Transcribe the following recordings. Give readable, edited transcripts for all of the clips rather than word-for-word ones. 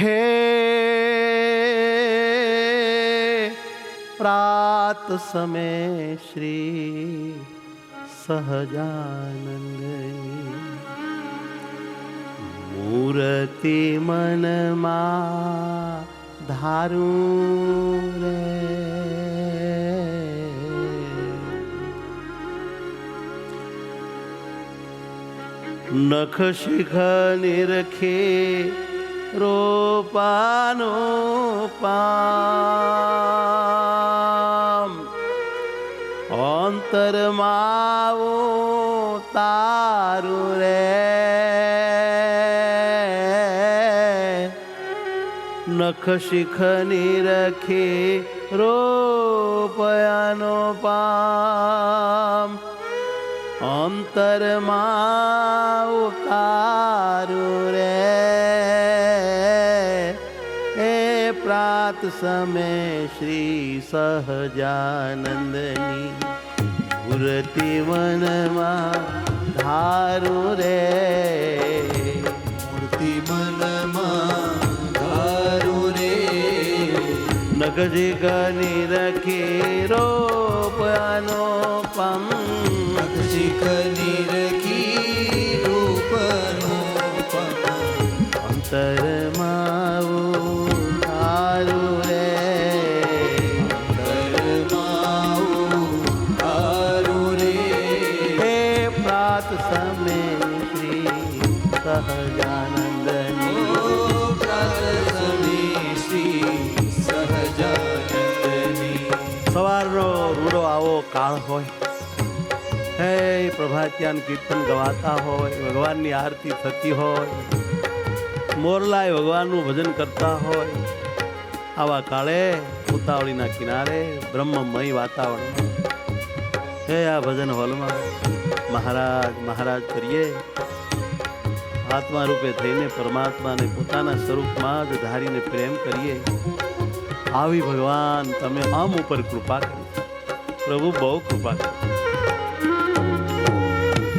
હે પ્રાત સમે શ્રી સહજાનંદની મૂર્તિ મનમાં ધારું રે નખ શિખ નિરખે રોપાનો પામ અંતરમાવો તારું રે નખ શિખ નિરખે રોપયાનો પામ અંતરમાં ઉતારું રે એ પ્રાત સમે શ્રી સહજાનંદની મૂર્તિ મનમાં ધારું રે મૂર્તિ મનમાં ધારું રે નગજી ગની રખી રોપયાનો પમ શિખની રખી રૂપનો અંતરમાં તારું રે અંતરમાં તારું રે હે પ્રાત સમે શ્રી સહજાનંદની પ્રાત સમે શ્રી સહજાનંદની સવારનો રૂડો આવો કાળ હોય હે પ્રભાત્યાન કીર્તન ગવાતા હોય ભગવાનની આરતી થતી હોય મોરલાય ભગવાનનું ભજન કરતા હોય આવા કાળે ઉતાવળીના કિનારે બ્રહ્મમય વાતાવરણ હે આ ભજન હોલમાં મહારાજ કરીએ આત્મા રૂપે થઈને પરમાત્માને પોતાના સ્વરૂપમાં જ ધારીને પ્રેમ કરીએ આવી ભગવાન તમે આમ ઉપર કૃપા કરી પ્રભુ બહુ કૃપા કરી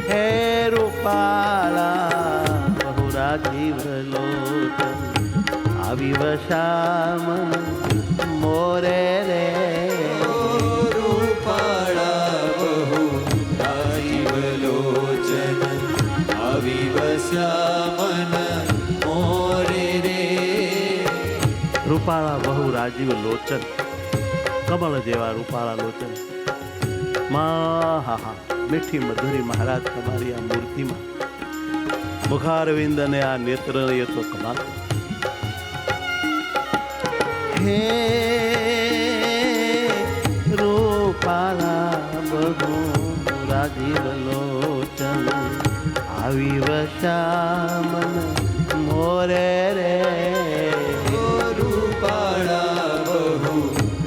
હે રૂપાળા બહુરા જીવ લોચન આવી વશામન મોરે રે રૂપાળા બહુ રાજીવ લોચન આવી વસ્યા મન મોરે રે રૂપાળા બહુ રાજીવ લોચન કમળ જેવા રૂપાળા લોચન હા મીઠી મધુરી મહારાજ તમારી આ મૂર્તિમાં મુખારવિંદ અને આ નેત્ર એ તો કમાલ હે રૂપાળા બહુ રાજીવ લોચન આવી વશામન મોરે રે રૂપાળા બહુ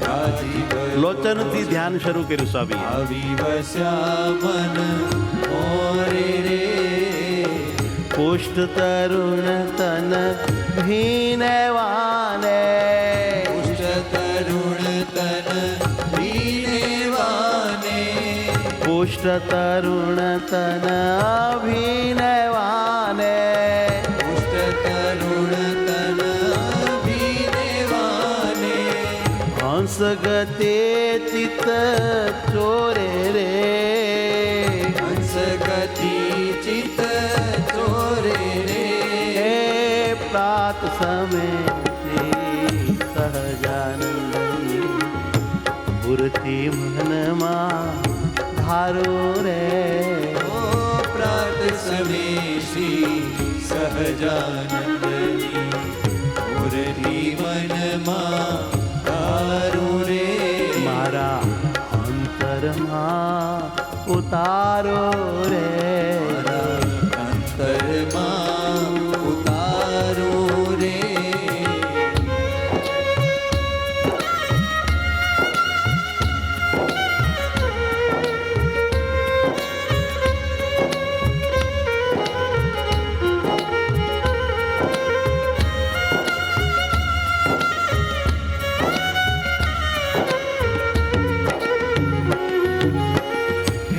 રાજીવ લોચન થી ધ્યાન શરૂ કર્યું સ્વામી આવી વસ્યા મન મોરે રે પુષ્ટ તરુણ તન ભીનવાને પુષ્ટ તરુણ તન ભીનેવાને પુષ્ટ તરુણ તન અભિનવાને પુષ્ટ તરુણ તન ભીનેવાને હંસ ગતે ચિત્ત ચોરે રે હંસ ગતિ ચિત્ત ચોરે રે હે પ્રાત સમે શ્રી સહજાનંદની મૂર્તિ મનમાં ધારો રે ઓ પ્રાત સમે શ્રી સહજાનંદની મૂર્તિ મનમાં ધારું રે મારા અંતરમાં ઉતારો રે અંતરમાં ઉતારું રે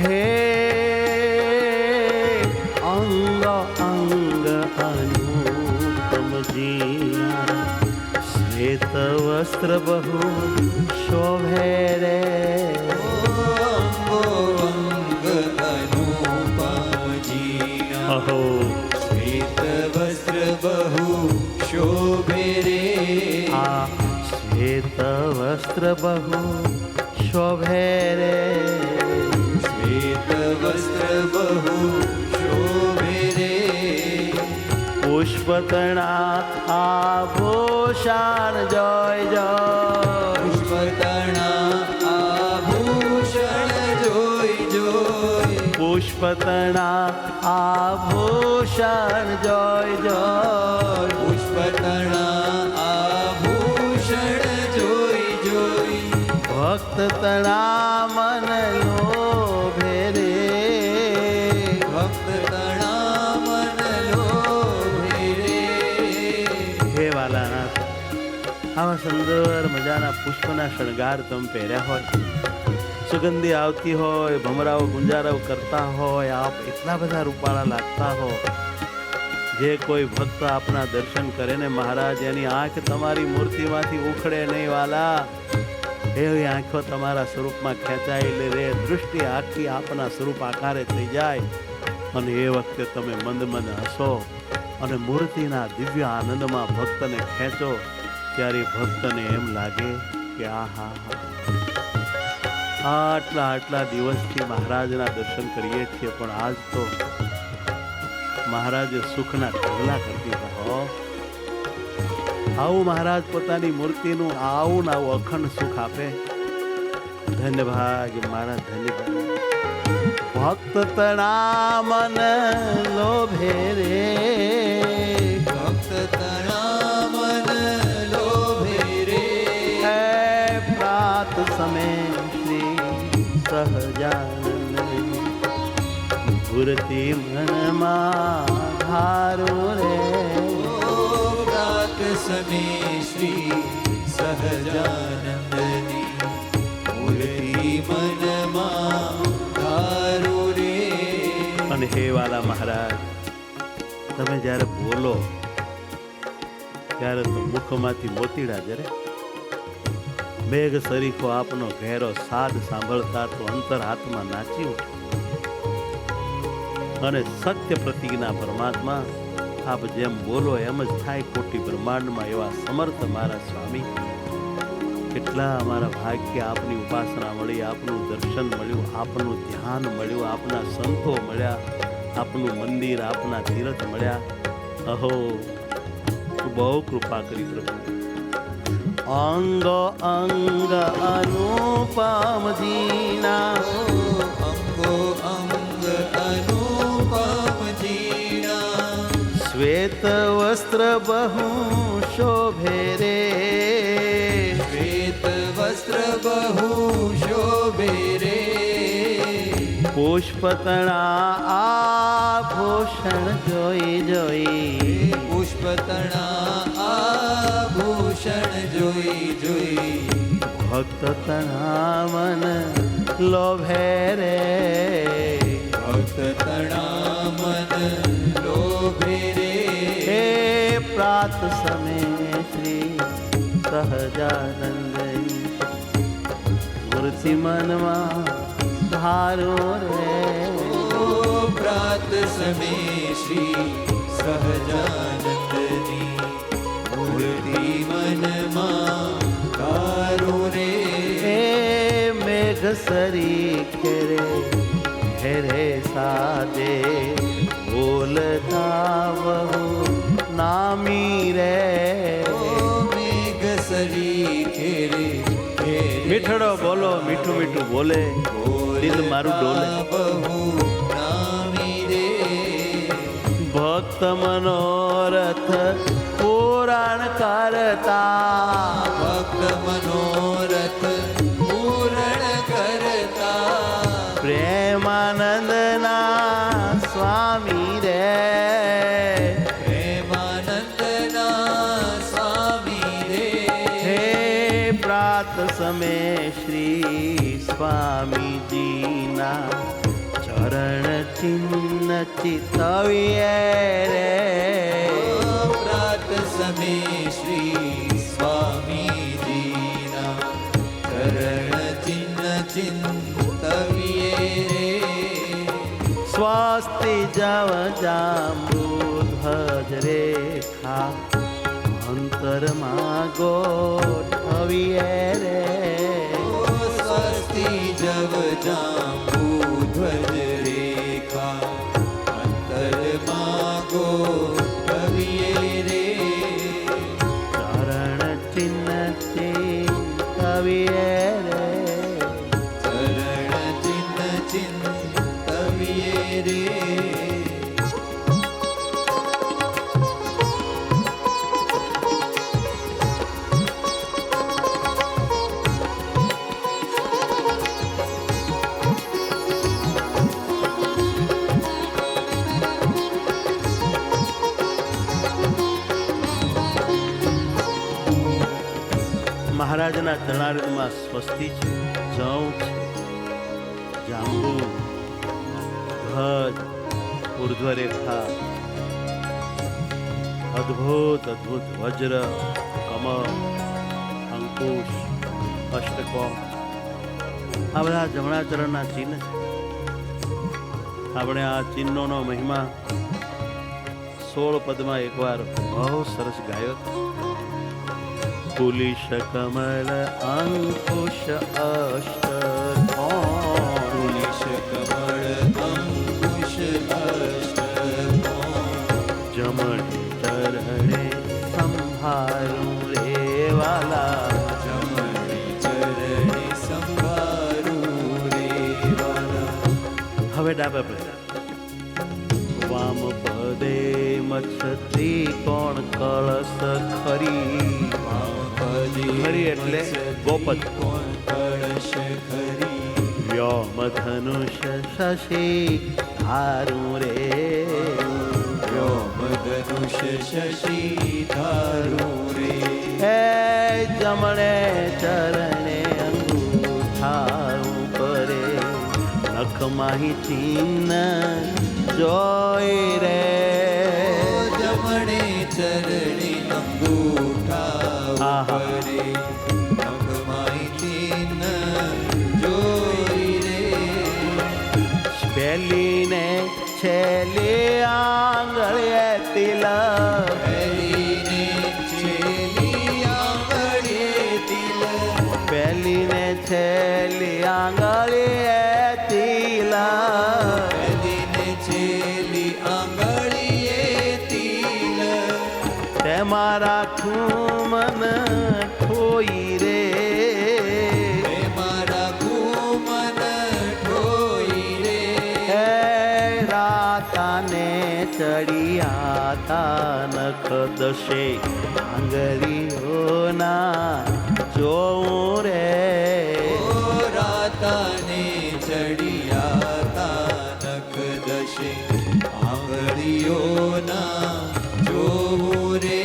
હે શ્વેત વસ્ત્ર બહુ શોભે રે. અંગો અંગ અનુપમ જીના અહો શ્વેત વસ્ત્ર બહુ શોભે રે. આ શ્વેત વસ્ત્ર બહુ શોભે રે. શ્વેત વસ્ત્ર બહુ શોભે રે. પુષ્પતણા આભૂષણ જોય જોય. પુષ્પતણા આભૂષણ જોઈ જોઈ. પુષ્પતણા આભૂષણ જોય જોય. પુષ્પતણા આભૂષણ જોઈ જોઈ. ભક્ત તણા મન લોભે રે. ભક્ત તણા મન લોભે રે. હે વાલાનાથ, આવા સુંદર મજાના પુષ્પના શણગાર તમે પહેર્યા હોય, સુગંધી આવતી હોય, ભમરાઓ ગુંજારાઓ કરતા હોય, આપ એટલા બધા રૂપાળા લાગતા હો. જે કોઈ ભક્ત આપના દર્શન કરે ને મહારાજ, એની આંખ તમારી મૂર્તિમાંથી ઉખડે નહીં વાલા. એવી આંખો તમારા સ્વરૂપમાં ખેંચાયેલી રે. દૃષ્ટિ આખી આપના સ્વરૂપ આકારે થઈ જાય અને એ વખતે તમે મંદ મંદ હસો અને મૂર્તિના દિવ્ય આનંદમાં ભક્તને ખેંચો, ત્યારે ભક્તને એમ લાગે કે આહા આટલા દિવસથી મહારાજના દર્શન કરીએ છીએ, પણ આજ તો મહારાજે સુખના ઢગલા કરી દીધા હો. આવું મહારાજ પોતાની મૂર્તિનું આવું ને આવું અખંડ સુખ આપે. ધન્ય ભાગ્ય મારા ધન્ય ભાગ્ય. ભક્ત તણા મન લોભે રે. ભક્ત તણા મન લોભે રે. હે પ્રાત સમે શ્રી સહજાનંદ મૂર્તિ મનમાં ધારો રે. પ્રાત સમે શ્રી સહજાનંદની મૂર્તિ મનમાં ધારો રે. અને હે વાલા મહારાજ, તમે જ્યારે બોલો ત્યારે તો મુખમાંથી મોતીડા જરે. મેઘ સરીખો આપનો ઘેરો સાદ સાંભળતા તો અંતર હાથમાં નાચી ઉઠે. અને સત્ય પ્રતિજ્ઞા પરમાત્મા, આપ જેમ બોલો એમ જ થાય. કોટી બ્રહ્માંડમાં એવા સમર્થ મારા સ્વામી, કેટલા અમારા ભાગ્ય આપની ઉપાસના મળી, આપનું દર્શન મળ્યું, આપનું ધ્યાન મળ્યું, આપના સંતો મળ્યા, આપનું મંદિર, આપના તીર્થ મળ્યા. અહો, બહુ કૃપા કરી પ્રભુ. અંગ અંગ અનુપમ જીના. અંગો અંગ અનુપમ જીના. શ્વેત વસ્ત્ર બહુ શોભે રે. શ્વેત વસ્ત્ર બહુ શોભે રે. પુષ્પતણા આભૂષણ જોઈ જોઈ. પુષ્પતણા આભૂષણ જોઈ જોઈ. ભક્ત તણા મન લોભે રે. ભક્ત તણા મન લોભે રે. હે પ્રાત સમે શ્રી સહજાનંદ મૂર્તિ મનમાં ધારો રે. પ્રાત સમે શ્રી સહજાનંદની મૂર્તિ મનમાં ધારો રે. હે મેઘ સરી ખેરે હેરે સાદે બોલતા બહુ નામી રે. મેઘ સરી ખેરે મીઠડો બોલો, મીઠું મીઠું બોલે, દિલ મારું ડોલે. બહુ નામી રે. ભક્ત મનોરથ પુરાણ કરતા. ભક્ત મનોરથ પૂરણ કરતા. પ્રેમાનંદના સ્વામી રે. પ્રેમાનંદના સ્વામી રે. હે પ્રાત સમે શ્રી સ્વામીજીના ચરણ ચિહ્ન ચિતવીએ રે. પ્રાત સમય શ્રી સ્વામીજીના ચરણ ચિહ્ન ચિંતવીએ રે સ્વસ્તિ જવ જાંબુધ્વજ રેખા અંતરમાં ગોઠવીએ રે સ્વસ્તિ જવ જાંબુધ્વજ રેખા અંતરમાં ગોઠવીએ રે ચરણ ચિહ્ન ચિંતવીએ રે ચરણ ચિહ્ન ચિંતવીએ રે મહારાજના ચરણારવિંદમાં સ્વસ્તિ છે, જવ છે, જાંબુ, ધ્વજ, ઉર્ધ્વરેખા, અદ્ભુત અદ્ભુત વજ્ર, કમળ, અંકુશ, અષ્ટકોણ, આ બધા જમણા ચરણના ચિહ્ન છે. આપણે આ ચિહ્નોનો મહિમા 16 પદમાં એકવાર બહુ સરસ ગાયો હતો. પુલિશ કમળ અંકુશ અષ્ટકોણ, પુલિશ કમળ અંકુશ અષ્ટકોણ, જમણે ચરણે સંભાળું રે વાલા, જમણે ચરણે સંભાળું રે વાલા. હવે ડાબા પગે વામ પદે મચ્છતી કોણ કળશ ખરી, ખરી એટલે ગોપદ, કોણ કળશ ખરી, વ્યોમ ધનુષ શશી ધારું રે, વ્યોમ ધનુષ શશી ધારું રે હે જમણે ચરણે અંગૂઠા ઉપરે નખમાહી ચિહ્ન જોઈ રે, જમણે ચરણે અંગૂઠા ઉપરે નખમાહી ચિહ્ન જોઈ રે, પહેલીને છેલ્લી આંગળીએ તિલક, પહેલીને છેલ્લી આંગળીએ તિલક, પહેલીને છેલ્લી આંગળીએ તિલક, પહેલીને છેલ્લી આંગળીએ તિલક, તેમાં રાખું મન ઠોઈ રે, તેમાં રાખું મન ઠોઈ રે, હે રાતાને ચડિયાતા નખ દશે આંગળીઓના જોઉં રે, ઓ રાતાને ચડિયાતા નખ દશે આંગળીઓના જોવું રે,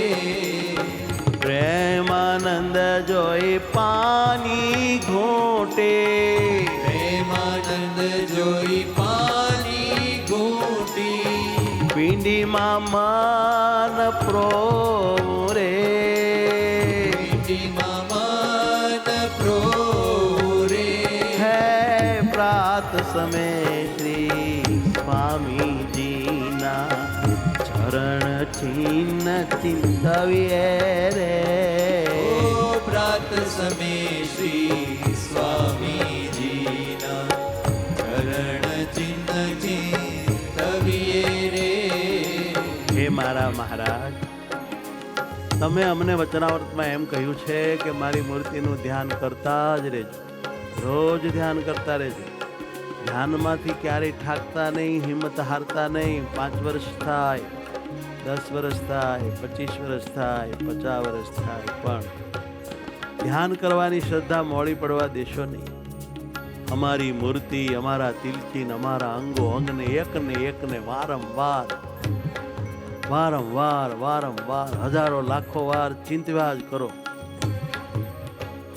પ્રેમાનંદ જોઈ પાની ઘોટે, પ્રેમાનંદ જોઈ પાની ઘૂંટી, પિંડીમાં મન પ્રોરે, પીઠીમાં મન પ્રોરે, હે પ્રાત સમય શ્રી સ્વામીજીના ચરણ ચિહ્ન ચિંતવીએ રે, ઓ પ્રાત સમય શ્રી સ્વામીજીના ચરણ ચિહ્ન ચિંતવીએ રે. હે મારા મહારાજ, તમે અમને વચનાવૃતમાં એમ કહ્યું છે કે મારી મૂર્તિનું ધ્યાન કરતા જ રહેજો, રોજ ધ્યાન કરતા રહેજો, ધ્યાનમાંથી ક્યારેય ઠાકતા નહીં, હિંમત હારતા નહીં. 5 વર્ષ થાય, 10 વર્ષ થાય, 25 વર્ષ થાય, 50 વર્ષ થાય, પણ ધ્યાન કરવાની શ્રદ્ધા મોડી પડવા દેશો નહીં. અમારી મૂર્તિ, અમારા તિલચીન, અમારા અંગો અંગને એકને વારંવાર વારંવાર વારંવાર હજારો લાખો વાર ચિંતવા જ કરો.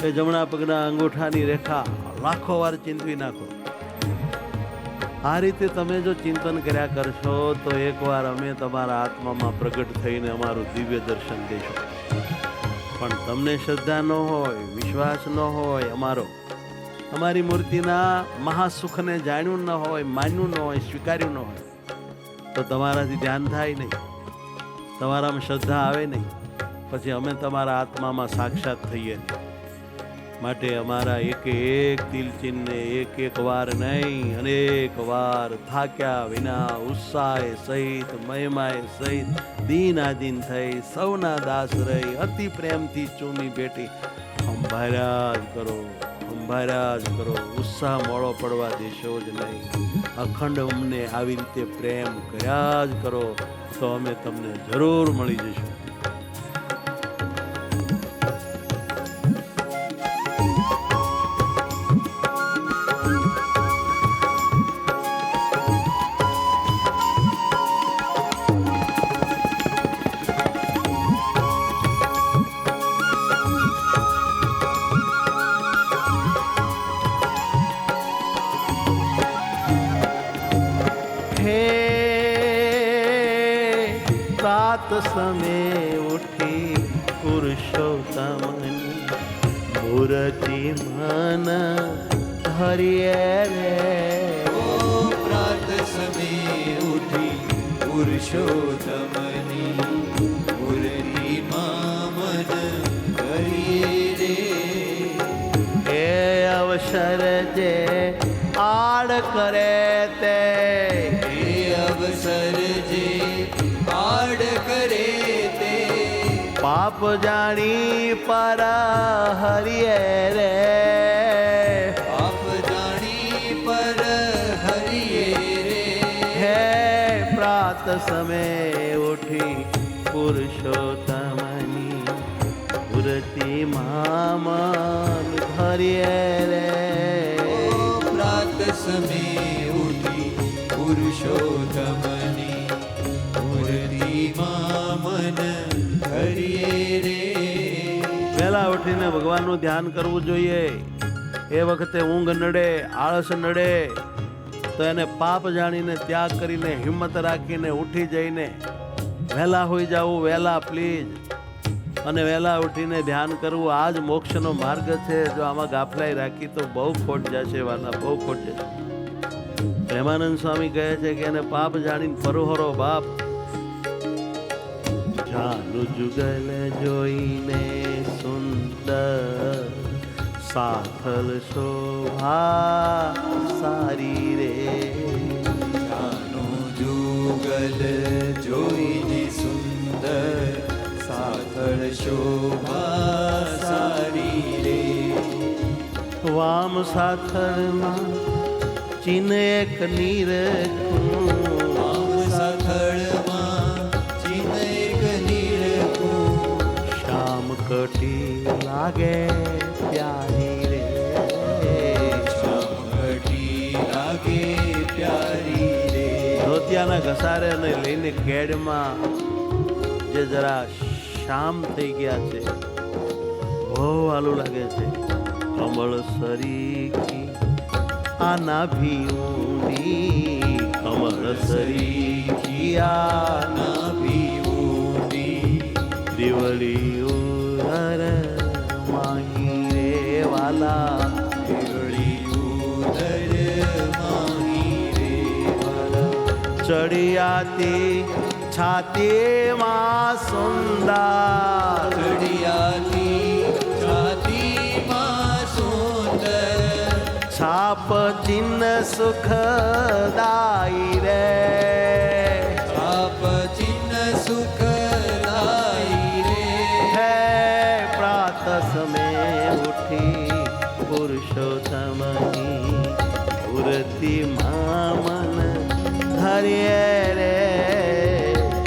એ જમણા પગના અંગૂઠાની રેખા લાખો વાર ચિંતવી નાખો. આ રીતે તમે જો ચિંતન કર્યા કરશો તો એકવાર અમે તમારા આત્મામાં પ્રગટ થઈને અમારું દિવ્ય દર્શન દેશું. પણ તમને શ્રદ્ધા ન હોય, વિશ્વાસ ન હોય, અમારી મૂર્તિના મહાસુખને જાણ્યું ન હોય, માન્યું ન હોય, સ્વીકાર્યું ન હોય, તો તમારાથી ધ્યાન થાય નહીં, તમારામાં શ્રદ્ધા આવે નહીં, પછી અમે તમારા આત્મામાં સાક્ષાત થઈએ નહીં. માટે અમારા એક તિલચિહ્નને એક વાર નહીં, અનેક વાર થાક્યા વિના ઉત્સાહે સહિત, મહિમાએ સહિત, દીનાધીન થઈ, સૌના દાસ રહી, અતિ પ્રેમથી ચૂમી બેટી સંભાળ્યા જ કરો, સંભાળ્યા જ કરો. ઉત્સાહ મોડો પડવા દેશો જ નહીં. અખંડ અમને આવી રીતે પ્રેમ કર્યા જ કરો, તો અમે તમને જરૂર મળી જશું. रात समय उठी पुरुषोत्तमनी मूर्ति मन धरिए रे. प्रात समय उठी पुरुषोत्तमनी मूर्ति मन धरिए रे. એ અવસર જે આડ કરે તે, એ અવસર જે આડ કરે તે, પાપ જાણી પર હરિએ રે. પાપ જાણી પર હરિએ રે. હે પ્રાત સમય ઉઠી પુરુષોત્તમની મૂર્તિ મન ધરિએ રે. પ્રાત સમય ઉઠી પુરુષોત્તમની મૂર્તિ મન ધરિએ રે. વહેલા ઉઠીને ભગવાનનું ધ્યાન કરવું જોઈએ. એ વખતે ઊંઘ નડે, આળસ નડે, તો એને પાપ જાણીને ત્યાગ કરીને હિંમત રાખીને ઉઠી જઈને વહેલા હોઈ જવું, વહેલા પ્લીઝ, અને વહેલા ઉઠીને ધ્યાન કરવું. આ જ મોક્ષનો માર્ગ છે. જો આમાં ગાફલાઈ રાખી તો બહુ ખોટ જશે વાલા, બહુ ખોટ જશે. પ્રેમાનંદ સ્વામી કહે છે કે એને પાપ જાણીને પરોહરો બાપ. જાનુ જુગલ જોઈને સુંદર સાથલ શોભા સારી રે. જાનો જુગલ જોઈને સુંદર સાથળ શોભા સારી રે. વામ સાથળમાં ચિહ્ન એક નીરખું, વામ સાથળમાં ચિહ્ન એક નીરખું, શ્યામ કટી લાગે પ્યારી રે. શ્યામ કટી લાગે પ્યારી રે. ધોતિયાના ઘસારે અને લઈને કેડમાં જે જરા શામ થઈ ગયા છે, બહુ આલું લાગે છે. કમળ સરીખી આ નાભી ઊંડી, કમળ સરીખી આ નાભી ઊંડી, દેવળી ઉદર માહી રે વાલા. દેવળી ઉદર માહી રે વાલા. ચડિયાતી છાતીમાં સુંદર, ચડિયાતી છાતીમાં સુંદર, છાપ ચિહ્ન સુખદાઈ રે. છાપ ચિહ્ન સુખદાઈ રે. હે પ્રાત સમય ઉઠી પુરુષોત્તમની મૂર્તિ મન ધરિએ રે.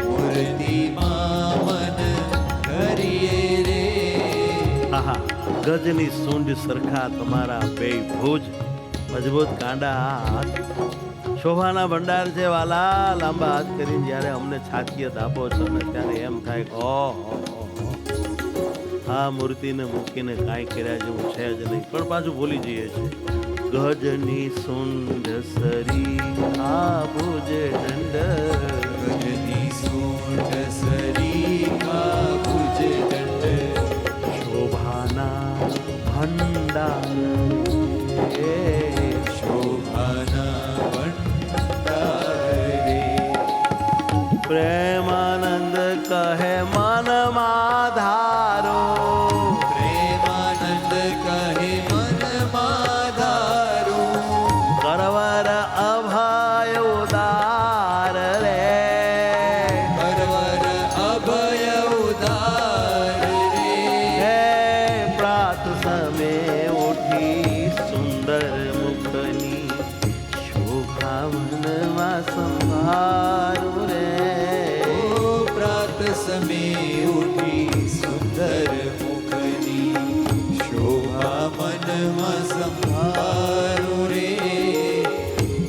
મૂર્તિ મન ધરિએ રે. આહા, ગજની સૂંઢ સરખા તમારા બે ભુજ, મજબૂત કાંડા હાથ, શોભાના ભંડાર છે વાલા. લાંબા હાથ કરીને જ્યારે અમને છાતીયત આપો છો ને ત્યારે એમ થાય કે ઓહો, આ મૂર્તિને મૂકીને કાંઈ કર્યા જેવું છે જ નહીં, પણ પાછું ભૂલી જઈએ છીએ. ગજની સુંડ સરી આ ભુજ દંડ ગજની સૂંઢ સરીખા ભુજ દંડ શોભાના ભંડાર રે. શોભાના ભંડાર રે. પ્રેમાનંદ કહે મનમાં ધારો પ્રેમાનંદ કહે મનમાં ધારો કરવર અભય ઉદાર રે. પરવર અભય ઉદાર રે. હે પ્રાત સમે ઉઠી સુંદર મુખની શોભા મનમાં સંભારું રે. ઓ પ્રાત સમે ઉઠી સુંદર મુખની શોભા મનમાં સંભારો રે.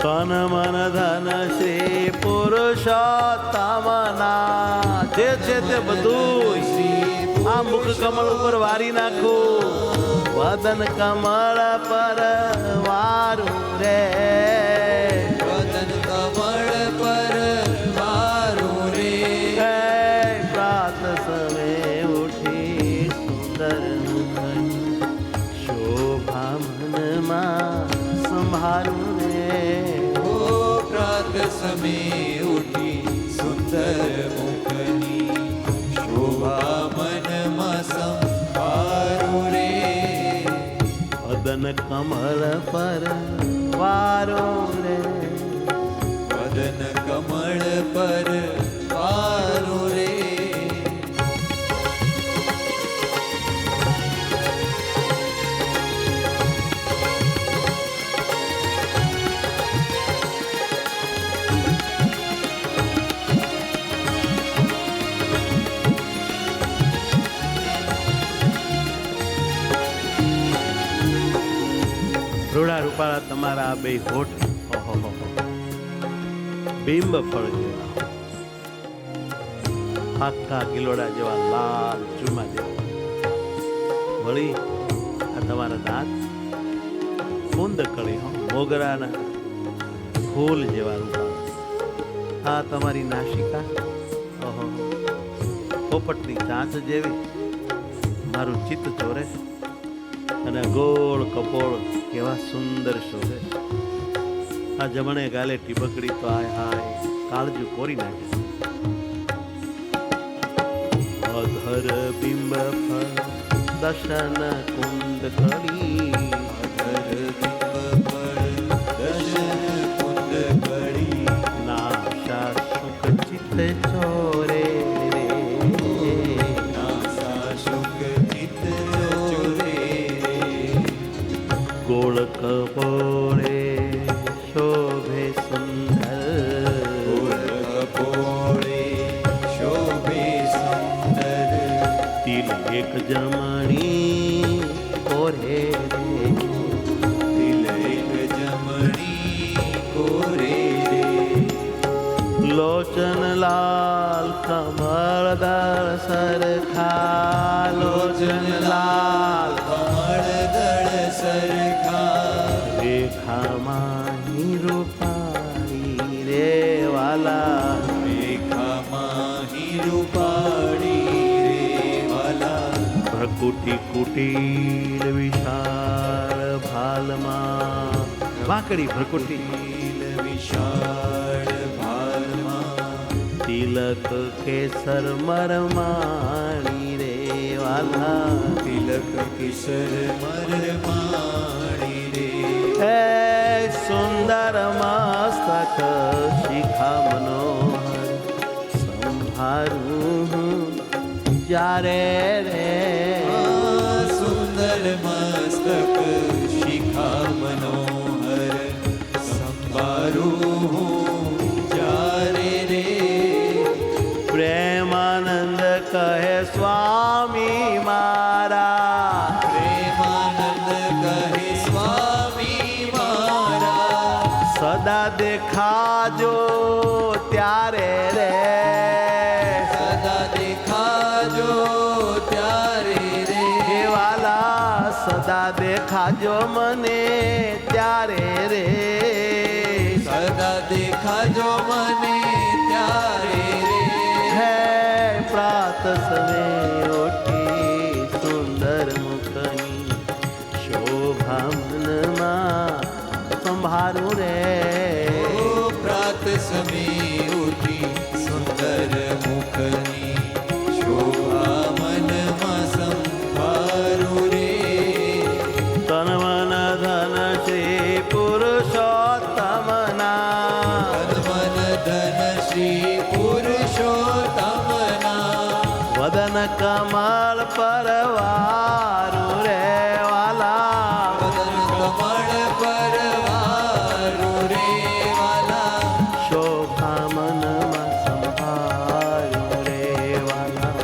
તન મન ધન શ્રી પુરુષોત્તમના જે છે તે બધું આ મુખ કમળ ઉપર વારી નાખું. વદન કમળ પર વારું રે. વદન કમળ પર વારો રે. હે પ્રાત સમે ઉઠી સુંદર મુખની શોભા મનમાં સંભારું રે. ઓ પ્રાત સમે ઉઠી સુંદર મુખની શોભા મનમાં સંભારો રે. વદન કમળ પર વારો રે. વદન કમળ પર વારો રે. રૂડા રૂપાળા તમારા આ બે હોઠ ઓહો બિંબ ફળ જેવા આખા ગિલોડા જેવા લાલ ચૂમા જેવા. વળી આ તમારા દાંત કુંદ કળી મોગરાના ફૂલ જેવા રૂપાળા. આ તમારી નાસિકા ઓહો પોપટની ચાંચ જેવી મારું ચિત્ત ચોરે. અને ગોળ કપોળ કેવા સુંદર શોભે. આ જમણે ગાલે ટીબકડી તો હાય હાય કાળજુ કોરી નાખે. અધર બિંબ ફળ દર્શન કુંદ કળી. અધર બિંબ ફળ દર્શન કુંદ કળી. નાશા સુખ ચિત્ત ચોરે રે. નાસા શુક ચિત્ત ચોરે રે. ગોળ કપોળે શોભે સુંદર. ગોળ કપોળે શોભે સુંદર. તિલ એક જમણી કોરે રે. તિલક જમણી કોરે રે. લોચન લાલ કમળ દર સરખા. લોચન લાલ કમળ દળ સરખા. રેખામાં રૂપાળી રે વાલા. રેખામાં હિરુપાળી રે વાલા. ભ્રકુટી કુટીલ વિશાળ ભાલમાં. વાંકડી ભ્રકુટી તિલ વિશાળ ભાલમાં. તિલક કેસર મરમાણી રે વાલા. તિલક કિશોર મરમાણી રે. હે સુંદર મસ્તક શિખા મનોહર સંભારું જ્યારે રે. સુંદર મસ્તક શિખા મનોહર સંભારું જ્યારે રે. પ્રેમાનંદ કહે સ્વામી મારા. પ્રેમાનંદ કહે સ્વામી મારા. સદા દેખાજો ત્યારે રે. સદા દેખાજો ત્યારે રે. હે વાલા સદા દેખાજો મને ત્યારે રે, સદા દેખાજો મને ત્યારે રે, હે પ્રાત સવે ઉઠી સુંદર મુખની શોભા મનમાં સંભાળું રે, ઓ પ્રાત સમી ઉઠી સુંદર મુખની શોભા મનમાં સંભાળું રે, તન મન ધન શ્રી પુરુષોત્તમના, મન ધન શ્રી પુરુષોત્તમના, વદન કમળ પરવારું રે વાલા, વદન કમળ પરવારું રે વાલા, શોભા મનમાં સંભાળું રે વાલા,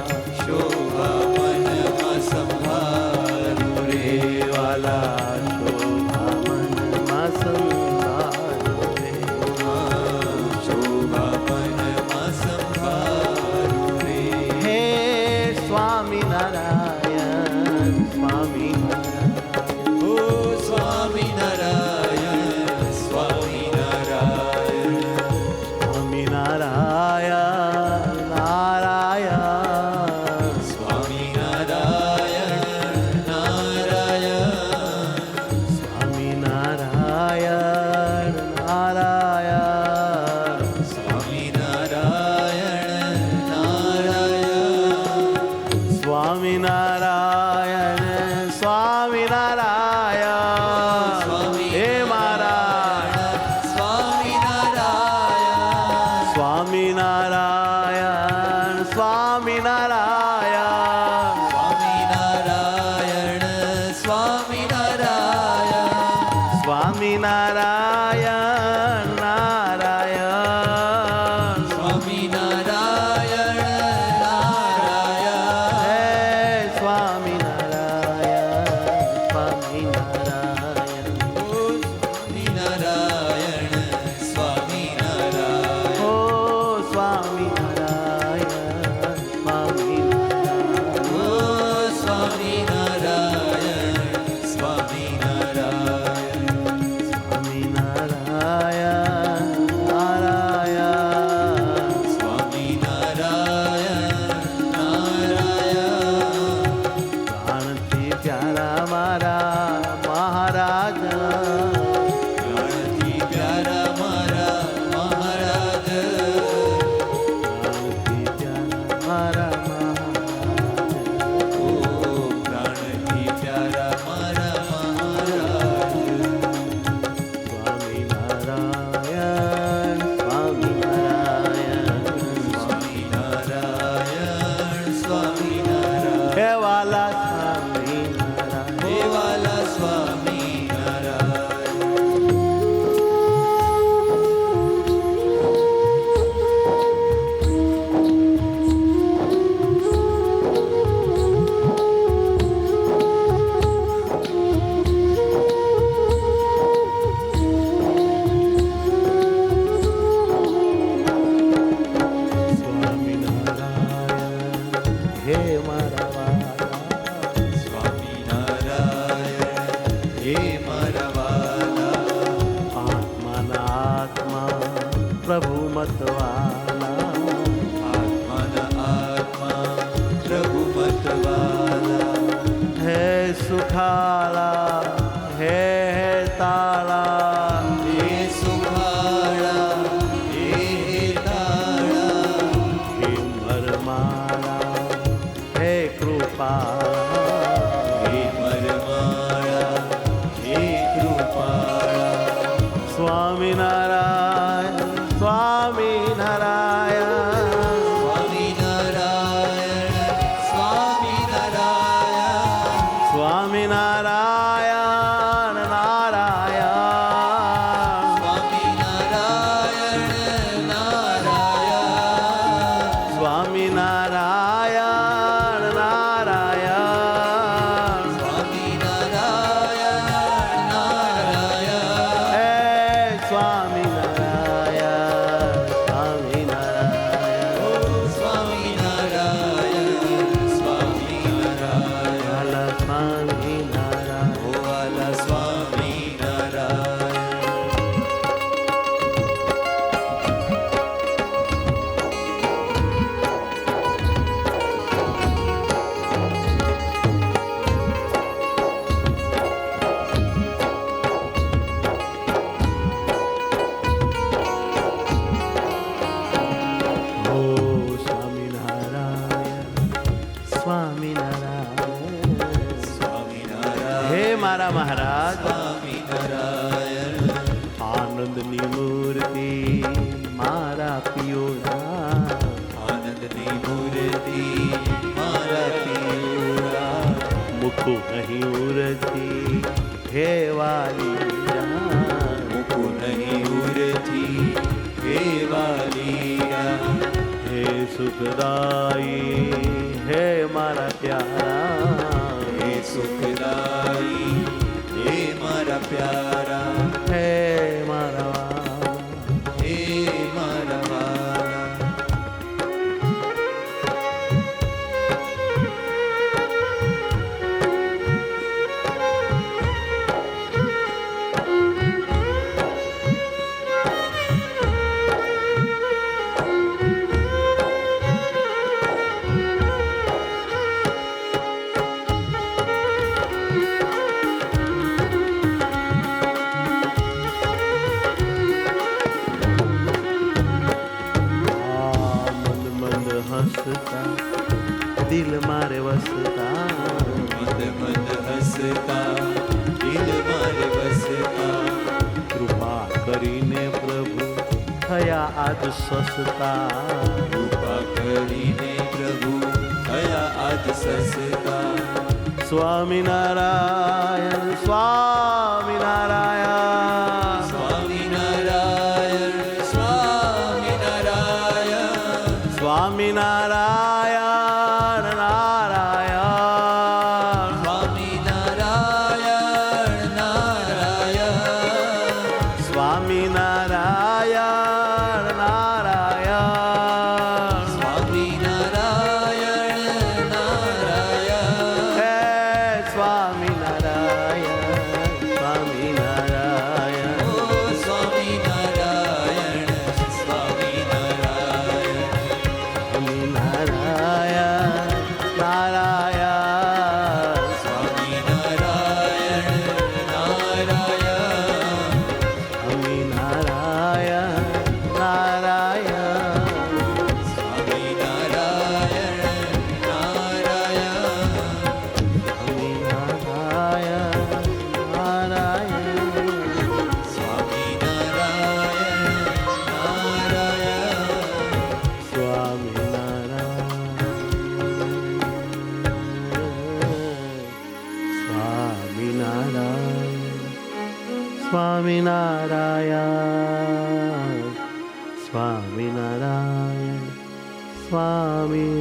શોભા મનમાં સંભાળું રે વાલા, શોભા મનમાં સંભાળું રે, શોભા મનમાં સંભાળું રે, હે સ્વામિનારાયણ સ્વામિનારાયણ, ઓ સ્વામિનારાયણ સ્વામિનારાયણ, સ્વામિનારાયણ નારાયણ, સ્વામિનારાયણ નારાયણ, સ્વામિનારાયણ નારાયણ, સ્વામિનારાયણ નારાયણ, સ્વામિનારાયણ સ્વામિનારાયણ, હે મારા સ્વામિનારાયણ, સ્વામિનારાયણ સ્વામિનારાયણ, સ્વામિનારાયણ સ્વામિનારાયણ, સ્વામિનારાયણ નારાયણ, સ્વામિનારાયણ નારાયણ, હે સ્વામિનારાયણ સ્વામિનારાયણ, ઓ સ્વામિનારાયણ સ્વામિનારાયણ, ઓ સ્વામિનારાયણ સ્વામિનારાયણ, ઓ સ્વામિનારાયણ સ્વામિનારાયણ, સ્વામિનારાયણ નારાયણ, સ્વામિનારાયણ નારાયણ, પ્રાણથી પ્યારા મારા મહારાજ, પ્રાણથી પ્યારા મારા મહારાજ, પ્રાણથી પ્યારા મારા મહારાજ, ઓ પ્રાણથી પ્યારા મારા મહારાજ, સ્વામિનારાયણ સ્વામિનારાયણ, સ્વામિનારાયણ સ્વામિનારાયણ, હે વાલા સ્વામિનારાયણ, હે વાલા સ્વામિનારાયણ, સ્વામિનારાયણ, હે મારા વાલા, સ્વામિનારાયણ હે મારા વાલા, આત્માના આત્મા પ્રભુ મતવાલા, આત્માના આત્મા પ્રભુ મતવાલા, હે સુખાલા હે તાળા, હે સુખાળા હે તાળા, હે મરમાળા હે કૃપાળા, હે મરમાળા હે કૃપાળા, સ્વામિનારાયણ સ્વામિનારાયણ, સ્વામિનારાયણ સ્વામિનારાયણ, સ્વામિનારાયણ નારાયણ, સ્વામિનારાયણ નારાયણ, સ્વામિનારાયણ નારાયણ, સ્વામિનારાયણ નારાયણ, હે સ્વામિનારાયણ સ્વામિનારાયણ, ઓ સ્વામિનારાયણ સ્વામિનારાયણ, વાલા સ્વામિનારાયણ સ્વામિનારાયણ. સ્વામિનારાયણ હે મારા મહારાજ, સ્વામિનારાયણ આનંદની મૂર્તિ મારા પિયોડા, આનંદની મૂર્તિ મારા પિયુરા મુકુ નહીં ઉરતી હે વાલીરા. મુકુ નહીં ઉરથી હે વાલીરા હે સુખદાયી હે મારા પ્યારા, હે સુખદાયી હે મારા પ્યારા હે મારા હે મારા વાલા દિલ મારે વસતા, મંદ મંદ હસતા દિલ મારે વસતા કૃપા કરીને પ્રભુ થયા આજ સસતા. કૃપા કરીને પ્રભુ થયા આજ સસતા સ્વામિનારાયણ સ્વામિનારાયણ સ્વામિનારાયણ સ્વામિનારાયણ સ્વામિનારાયણ નારાયણ. સ્વામિનારાયણ નારાયણ સ્વામિનારાયણ નારાયણ. સ્વામિનારાયણ નારાયણ હે સ્વામિનારાયણ સ્વામિનારાયણ. ઓ સ્વામિનારાયણ સ્વામિનારાયણ સ્વામિનારાયણ નારાયણ. સ્વામિનારાયણ નારાયણ સ્વામિનારાયણ નારાયણ. સ્વામિનારાયણ નારાયણ સ્વામિનારાયણ સ્વામિનારાયણ સ્વામિનારાયણ.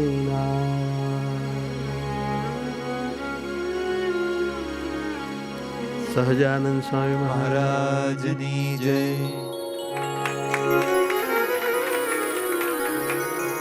સહજાનંદ સ્વામી મહારાજ મહારાજની જય